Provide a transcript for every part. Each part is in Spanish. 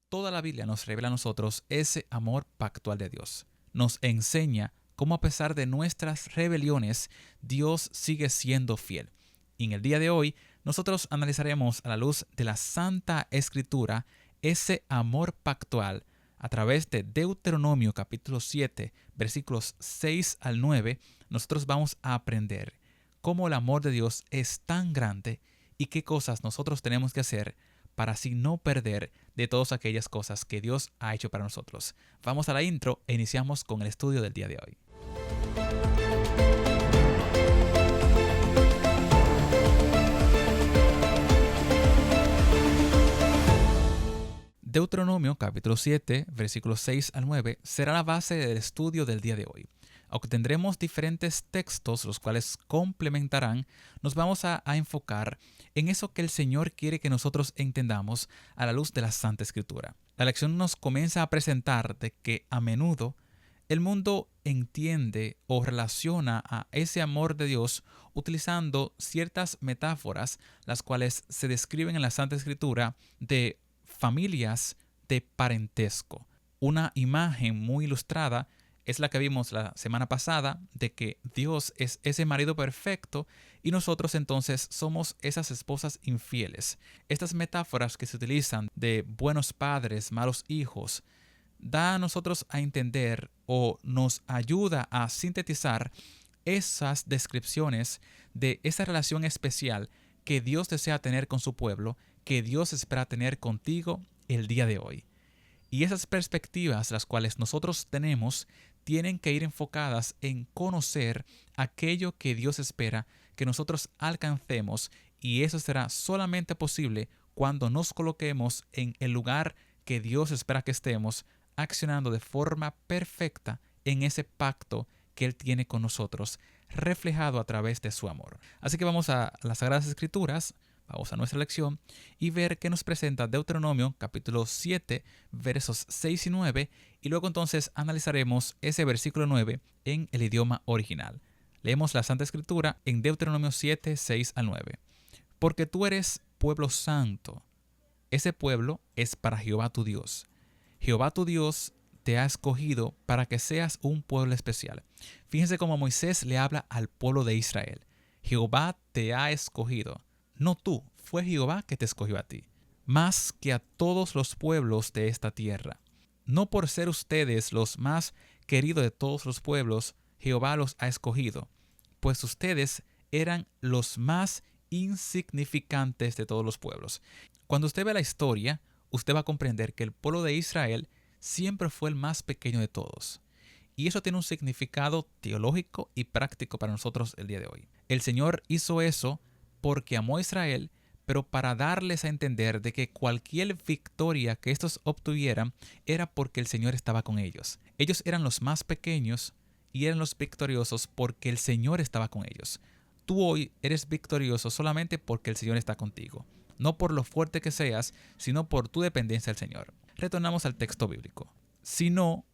Toda la Biblia nos revela a nosotros ese amor pactual de Dios. Nos enseña cómo a pesar de nuestras rebeliones, Dios sigue siendo fiel. Y en el día de hoy, nosotros analizaremos a la luz de la Santa Escritura ese amor pactual a través de Deuteronomio capítulo 7, versículos 6 al 9. Nosotros vamos a aprender cómo el amor de Dios es tan grande y qué cosas nosotros tenemos que hacer para así no perder de todas aquellas cosas que Dios ha hecho para nosotros. Vamos a la intro e iniciamos con el estudio del día de hoy. Deuteronomio capítulo 7, versículos 6 al 9 será la base del estudio del día de hoy. Aunque tendremos diferentes textos los cuales complementarán, nos vamos a enfocar en eso que el Señor quiere que nosotros entendamos a la luz de la Santa Escritura. La lección nos comienza a presentar de que a menudo el mundo entiende o relaciona a ese amor de Dios utilizando ciertas metáforas, las cuales se describen en la Santa Escritura de familias de parentesco. Una imagen muy ilustrada es la que vimos la semana pasada de que Dios es ese marido perfecto y nosotros entonces somos esas esposas infieles. Estas metáforas que se utilizan de buenos padres, malos hijos, da a nosotros a entender o nos ayuda a sintetizar esas descripciones de esa relación especial que Dios desea tener con su pueblo, que Dios espera tener contigo el día de hoy. Y esas perspectivas, las cuales nosotros tenemos, tienen que ir enfocadas en conocer aquello que Dios espera que nosotros alcancemos, y eso será solamente posible cuando nos coloquemos en el lugar que Dios espera que estemos, accionando de forma perfecta en ese pacto que Él tiene con nosotros, reflejado a través de su amor. Así que vamos a las Sagradas Escrituras, vamos a nuestra lección y ver qué nos presenta Deuteronomio capítulo 7, versos 6 y 9, y luego entonces analizaremos ese versículo 9 en el idioma original. Leemos la Santa Escritura en Deuteronomio 7, 6 al 9. Porque tú eres pueblo santo, ese pueblo es para Jehová tu Dios. Jehová tu Dios te ha escogido para que seas un pueblo especial. Fíjense cómo Moisés le habla al pueblo de Israel. Jehová te ha escogido. No tú, fue Jehová que te escogió a ti, más que a todos los pueblos de esta tierra. No por ser ustedes los más queridos de todos los pueblos, Jehová los ha escogido, pues ustedes eran los más insignificantes de todos los pueblos. Cuando usted ve la historia, usted va a comprender que el pueblo de Israel siempre fue el más pequeño de todos. Y eso tiene un significado teológico y práctico para nosotros el día de hoy. El Señor hizo eso porque amó a Israel, pero para darles a entender de que cualquier victoria que estos obtuvieran era porque el Señor estaba con ellos. Ellos eran los más pequeños y eran los victoriosos porque el Señor estaba con ellos. Tú hoy eres victorioso solamente porque el Señor está contigo. No por lo fuerte que seas, sino por tu dependencia del Señor. Retornamos al texto bíblico. Sino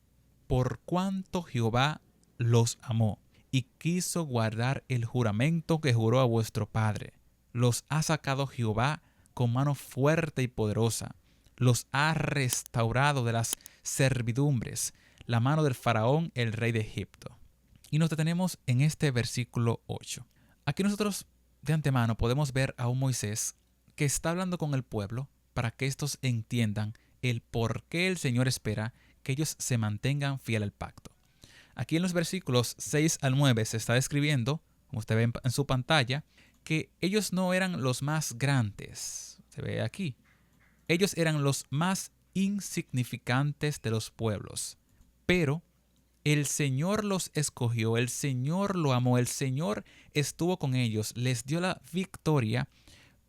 por cuanto Jehová los amó y quiso guardar el juramento que juró a vuestro padre. Los ha sacado Jehová con mano fuerte y poderosa. Los ha restaurado de las servidumbres, la mano del faraón, el rey de Egipto. Y nos detenemos en este versículo 8. Aquí nosotros de antemano podemos ver a un Moisés que está hablando con el pueblo para que estos entiendan el por qué el Señor espera que ellos se mantengan fiel al pacto. Aquí en los versículos 6 al 9 se está describiendo, como usted ve en su pantalla, que ellos no eran los más grandes. Se ve aquí. Ellos eran los más insignificantes de los pueblos. Pero el Señor los escogió, el Señor lo amó, el Señor estuvo con ellos, les dio la victoria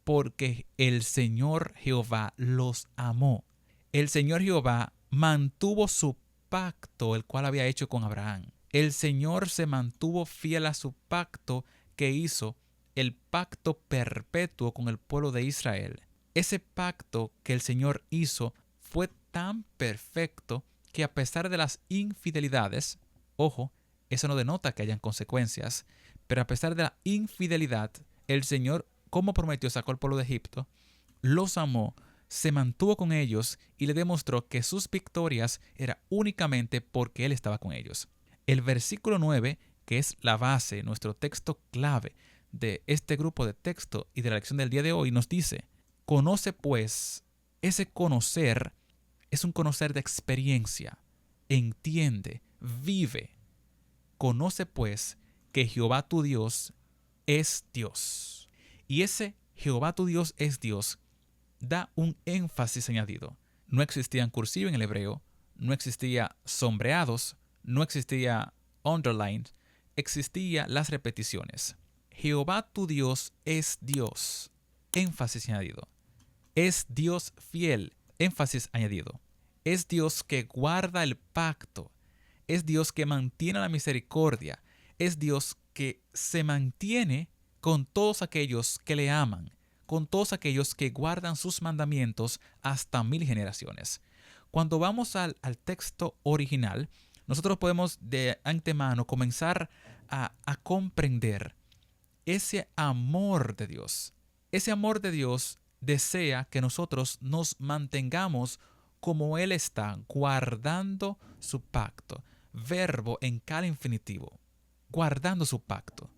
porque el Señor Jehová los amó. El Señor Jehová mantuvo su pacto, el cual había hecho con Abraham. El Señor se mantuvo fiel a su pacto que hizo, el pacto perpetuo con el pueblo de Israel. Ese pacto que el Señor hizo fue tan perfecto que a pesar de las infidelidades, ojo, eso no denota que hayan consecuencias, pero a pesar de la infidelidad, el Señor, como prometió, sacó al pueblo de Egipto, los amó, se mantuvo con ellos y le demostró que sus victorias eran únicamente porque Él estaba con ellos. El versículo 9, que es la base, nuestro texto clave de este grupo de texto y de la lección del día de hoy, nos dice: conoce pues. Ese conocer es un conocer de experiencia. Entiende, vive. Conoce pues que Jehová tu Dios es Dios. Y ese Jehová tu Dios es Dios da un énfasis añadido. No existían cursiva en el hebreo, no existía sombreados, no existía underlined, existían las repeticiones. Jehová tu Dios es Dios. Énfasis añadido. Es Dios fiel. Énfasis añadido. Es Dios que guarda el pacto. Es Dios que mantiene la misericordia. Es Dios que se mantiene con todos aquellos que le aman, con todos aquellos que guardan sus mandamientos hasta 1000 generaciones. Cuando vamos al texto original, nosotros podemos de antemano comenzar a comprender ese amor de Dios. Ese amor de Dios desea que nosotros nos mantengamos como Él está, guardando su pacto. Verbo en cada infinitivo, guardando su pacto.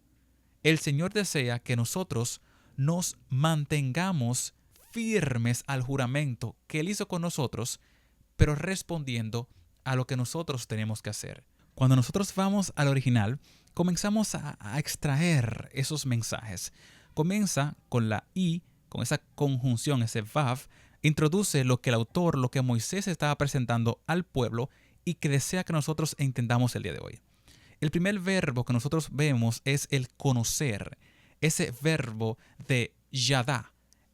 El Señor desea que nosotros nos mantengamos firmes al juramento que Él hizo con nosotros, pero respondiendo a lo que nosotros tenemos que hacer. Cuando nosotros vamos al original, comenzamos a extraer esos mensajes. Comienza con la I, con esa conjunción, ese vav, introduce lo que el autor, lo que Moisés estaba presentando al pueblo y que desea que nosotros entendamos el día de hoy. El primer verbo que nosotros vemos es el conocer, ese verbo de yadá.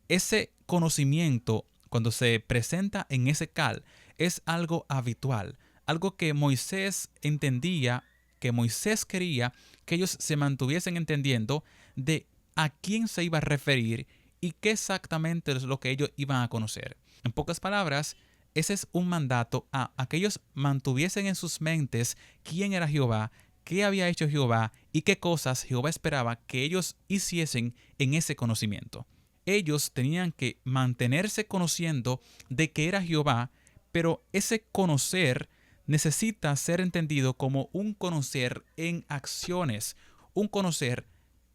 Ese conocimiento, cuando se presenta en ese cal, es algo habitual, algo que Moisés entendía, que Moisés quería que ellos se mantuviesen entendiendo de a quién se iba a referir y qué exactamente es lo que ellos iban a conocer. En pocas palabras, ese es un mandato a que ellos mantuviesen en sus mentes quién era Jehová, qué había hecho Jehová y qué cosas Jehová esperaba que ellos hiciesen en ese conocimiento. Ellos tenían que mantenerse conociendo de que era Jehová, pero ese conocer necesita ser entendido como un conocer en acciones, un conocer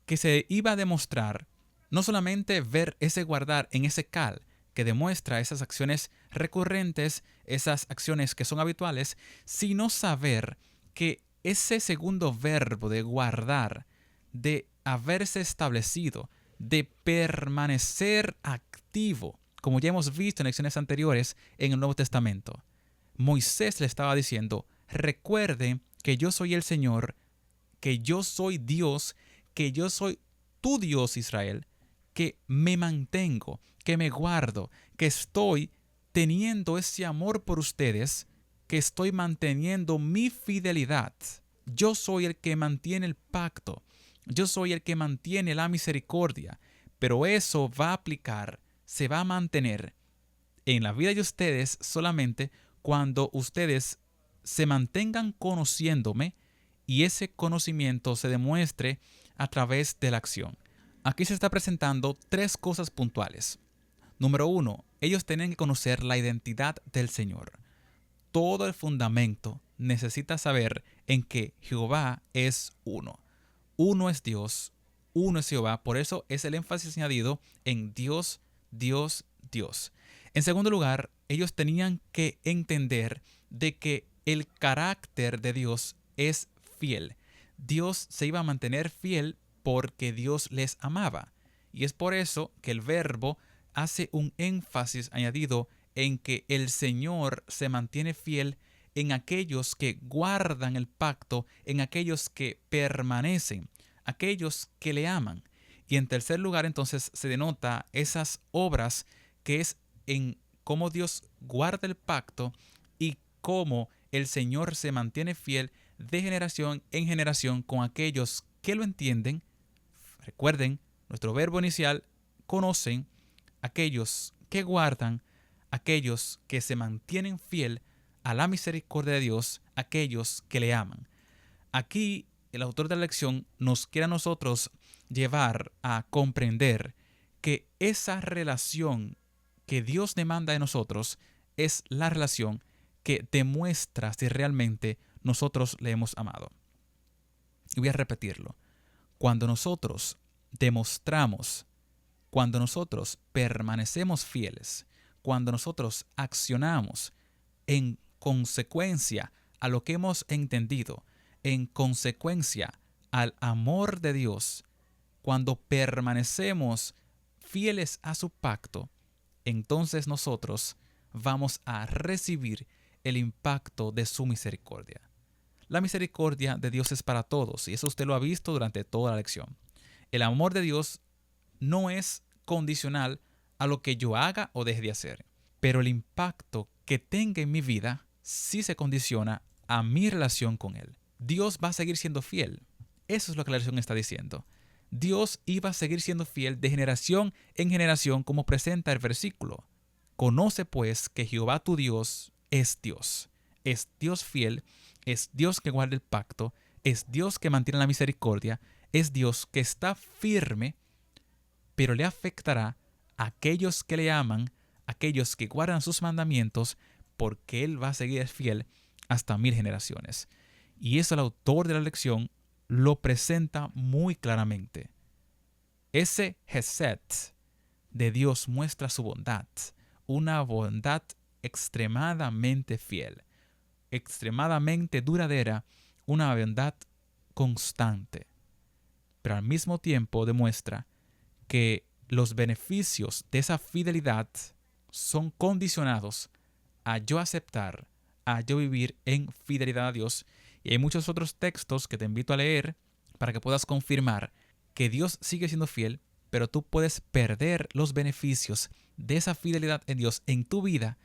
que se iba a demostrar, no solamente ver ese guardar en ese cal, que demuestra esas acciones recurrentes, esas acciones que son habituales, sino saber que ese segundo verbo de guardar, de haberse establecido, de permanecer activo, como ya hemos visto en lecciones anteriores en el Nuevo Testamento. Moisés le estaba diciendo: recuerde que yo soy el Señor, que yo soy Dios, que yo soy tu Dios, Israel, que me mantengo, que me guardo, que estoy teniendo ese amor por ustedes, que estoy manteniendo mi fidelidad. Yo soy el que mantiene el pacto. Yo soy el que mantiene la misericordia. Pero eso va a aplicar, se va a mantener en la vida de ustedes solamente cuando ustedes se mantengan conociéndome y ese conocimiento se demuestre a través de la acción. Aquí se está presentando 3 cosas puntuales. Número 1, ellos tienen que conocer la identidad del Señor. Todo el fundamento necesita saber en que Jehová es uno. Uno es Dios, uno es Jehová. Por eso es el énfasis añadido en Dios, Dios, Dios. En segundo lugar, ellos tenían que entender de que el carácter de Dios es fiel. Dios se iba a mantener fiel porque Dios les amaba. Y es por eso que el verbo hace un énfasis añadido en que el Señor se mantiene fiel en aquellos que guardan el pacto, en aquellos que permanecen, aquellos que le aman. Y en tercer lugar, entonces, se denota esas obras que es en cómo Dios guarda el pacto y cómo el Señor se mantiene fiel de generación en generación con aquellos que lo entienden. Recuerden, nuestro verbo inicial, conocen, aquellos que guardan, aquellos que se mantienen fiel a la misericordia de Dios, aquellos que le aman. Aquí el autor de la lección nos quiere a nosotros llevar a comprender que esa relación que Dios demanda de nosotros es la relación que demuestra si realmente nosotros le hemos amado. Y voy a repetirlo. Cuando nosotros demostramos, cuando nosotros permanecemos fieles, cuando nosotros accionamos en consecuencia a lo que hemos entendido, en consecuencia al amor de Dios, cuando permanecemos fieles a su pacto, entonces nosotros vamos a recibir el impacto de su misericordia. La misericordia de Dios es para todos, y eso usted lo ha visto durante toda la lección. El amor de Dios no es condicional a lo que yo haga o deje de hacer, pero el impacto que tenga en mi vida sí se condiciona a mi relación con Él. Dios va a seguir siendo fiel. Eso es lo que la lección está diciendo. Dios iba a seguir siendo fiel de generación en generación, como presenta el versículo. Conoce pues que Jehová tu Dios es Dios fiel, es Dios que guarda el pacto, es Dios que mantiene la misericordia, es Dios que está firme, pero le afectará a aquellos que le aman, a aquellos que guardan sus mandamientos, porque Él va a seguir fiel hasta 1000 generaciones. Y eso el autor de la lección lo presenta muy claramente. Ese Hesed de Dios muestra su bondad, una bondad extremadamente fiel, extremadamente duradera, una bondad constante. Pero al mismo tiempo demuestra que los beneficios de esa fidelidad son condicionados a yo aceptar, a yo vivir en fidelidad a Dios. Y hay muchos otros textos que te invito a leer para que puedas confirmar que Dios sigue siendo fiel, pero tú puedes perder los beneficios de esa fidelidad en Dios en tu vida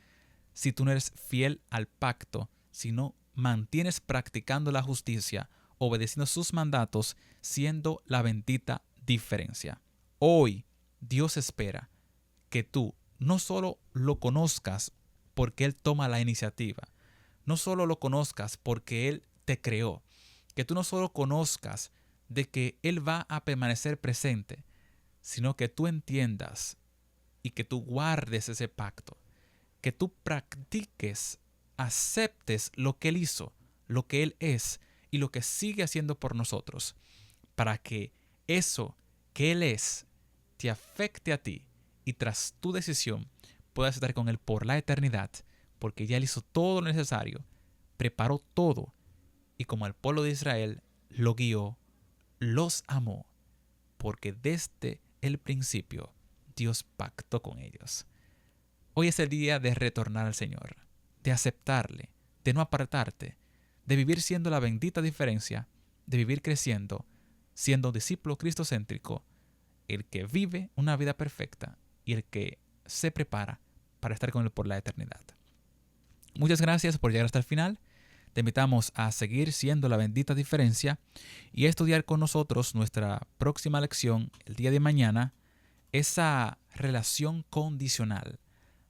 si tú no eres fiel al pacto, si no mantienes practicando la justicia, obedeciendo sus mandatos, siendo la bendita diferencia. Hoy Dios espera que tú no solo lo conozcas porque Él toma la iniciativa, no solo lo conozcas porque Él te creó, que tú no solo conozcas de que Él va a permanecer presente, sino que tú entiendas y que tú guardes ese pacto, que tú practiques, aceptes lo que Él hizo, lo que Él es y lo que sigue haciendo por nosotros, para que eso que Él es te afecte a ti y tras tu decisión puedas estar con Él por la eternidad, porque ya Él hizo todo lo necesario, preparó todo y como el pueblo de Israel lo guió, los amó, porque desde el principio Dios pactó con ellos. Hoy es el día de retornar al Señor, de aceptarle, de no apartarte, de vivir siendo la bendita diferencia, de vivir creciendo, siendo un discípulo cristocéntrico, el que vive una vida perfecta y el que se prepara para estar con Él por la eternidad. Muchas gracias por llegar hasta el final. Te invitamos a seguir siendo la bendita diferencia y a estudiar con nosotros nuestra próxima lección el día de mañana, esa relación condicional,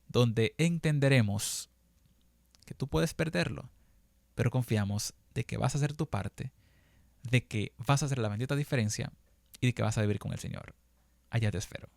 donde entenderemos que tú puedes perderlo, pero confiamos de que vas a hacer tu parte, de que vas a hacer la bendita diferencia y de que vas a vivir con el Señor. Allá te espero.